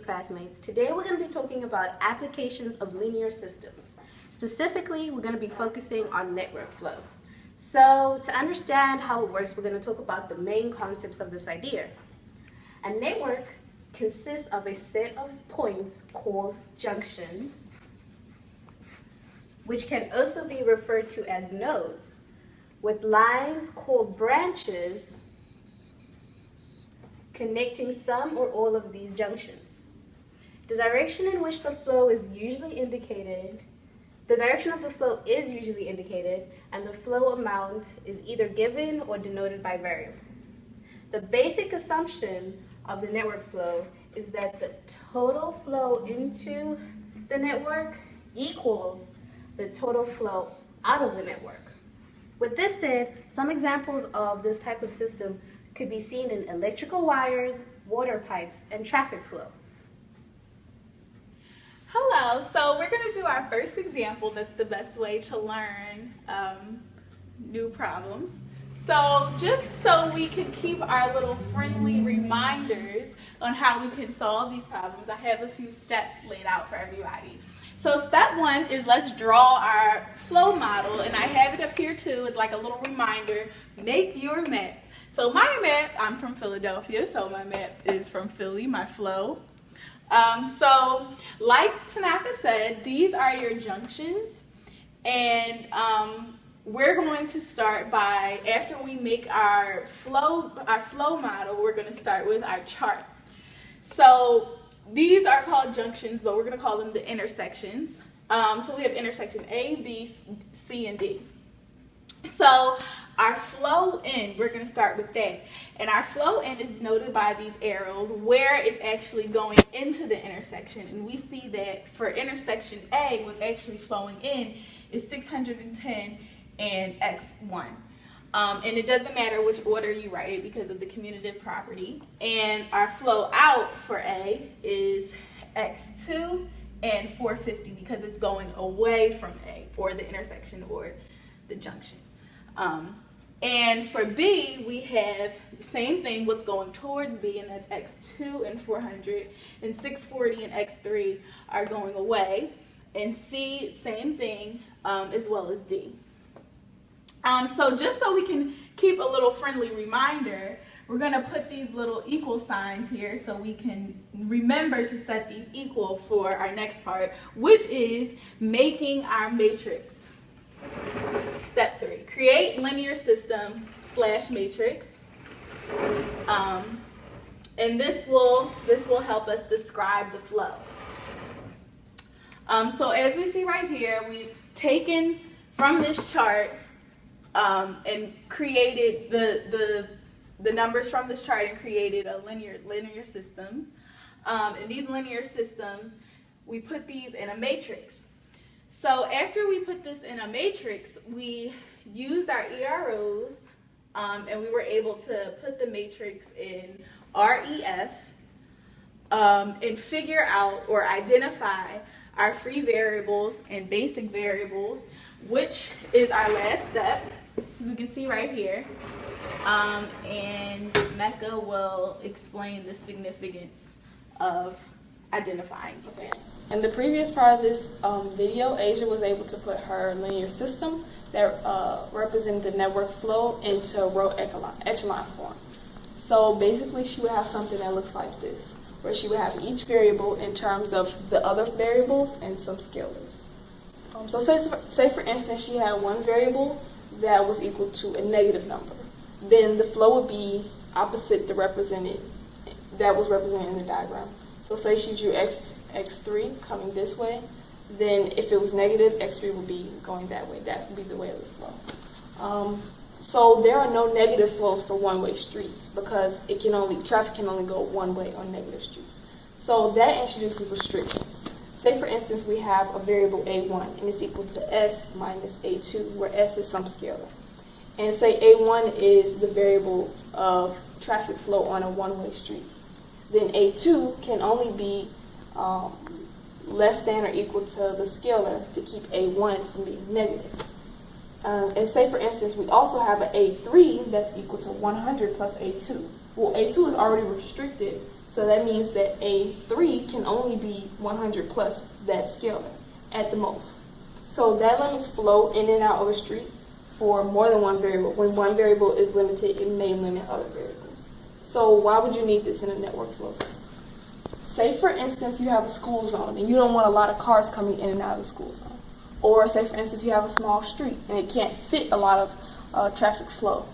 classmates. Today we're going to be talking about applications of linear systems. Specifically, we're going to be focusing on network flow. So to understand how it works, we're going to talk about the main concepts of this idea. A network consists of a set of points called junctions, which can also be referred to as nodes, with lines called branches connecting some or all of these junctions. The direction in which the flow is usually indicated, the direction of the flow is usually indicated, and the flow amount is either given or denoted by variables. The basic assumption of the network flow is that the total flow into the network equals the total flow out of the network. With this said, some examples of this type of system could be seen in electrical wires, water pipes, and traffic flow. Hello, so we're going to do our first example. That's the best way to learn new problems. So just so we can keep our little friendly reminders on how we can solve these problems, I have a few steps laid out for everybody. So step one is let's draw our flow model, and I have it up here too as like a little reminder. Make your map. So my map, I'm from Philadelphia, so my map is from Philly, my flow. So like Tanaka said, these are your junctions, and we're going to start by, after we make our flow model, we're going to start with our chart. So these are called junctions, but we're going to call them the intersections. So we have intersection A, B, C, and D. So our flow in, we're going to start with that. And our flow in is denoted by these arrows where it's actually going into the intersection. And we see that for intersection A, what's actually flowing in is 610 and x1. And it doesn't matter which order you write it because of the commutative property. And our flow out for A is x2 and 450 because it's going away from A, or the intersection, or the junction. And for B, we have the same thing, what's going towards B, and that's x2 and 400, and 640 and x3 are going away. And C, same thing, as well as D. So just so we can keep a little friendly reminder, we're going to put these little equal signs here so we can remember to set these equal for our next part, which is making our matrix. Step 3, create linear system / matrix. And this will help us describe the flow. So as we see right here, we've taken from this chart and created the numbers from this chart and created a linear systems. And these linear systems, we put these in a matrix. So after we put this in a matrix, we used our EROs, and we were able to put the matrix in REF and figure out or identify our free variables and basic variables, which is our last step, as you can see right here. And Mecca will explain the significance of identifying these variables. In the previous part of this video, Asia was able to put her linear system that represented the network flow into row echelon form. So basically she would have something that looks like this, where she would have each variable in terms of the other variables and some scalars. So say for instance she had one variable that was equal to a negative number. Then the flow would be opposite that was represented in the diagram. So say she drew x3 coming this way, then if it was negative, x3 would be going that way. That would be the way of the flow. So there are no negative flows for one-way streets because traffic can only go one way on negative streets. So that introduces restrictions. Say for instance we have a variable a1 and it's equal to s minus a2, where s is some scalar. And say a1 is the variable of traffic flow on a one-way street. Then a2 can only be less than or equal to the scalar to keep a1 from being negative. And say for instance we also have an a3 that's equal to 100 plus a2. Well, a2 is already restricted, So that means that a 3 can only be 100 plus that scalar at the most. So that limits flow in and out of a street for more than one variable. When one variable is limited, it may limit other variables. So why would you need this in a network flow system? Say, for instance, you have a school zone and you don't want a lot of cars coming in and out of the school zone. Or say, for instance, you have a small street and it can't fit a lot of traffic flow.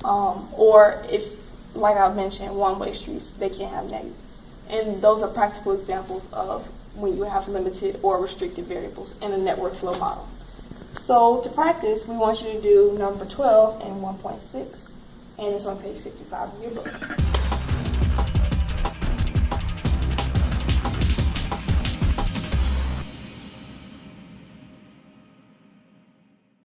Or if, like I mentioned, one-way streets, they can't have negatives. And those are practical examples of when you have limited or restricted variables in a network flow model. So to practice, we want you to do number 12 and 1.6, and it's on page 55 of your book.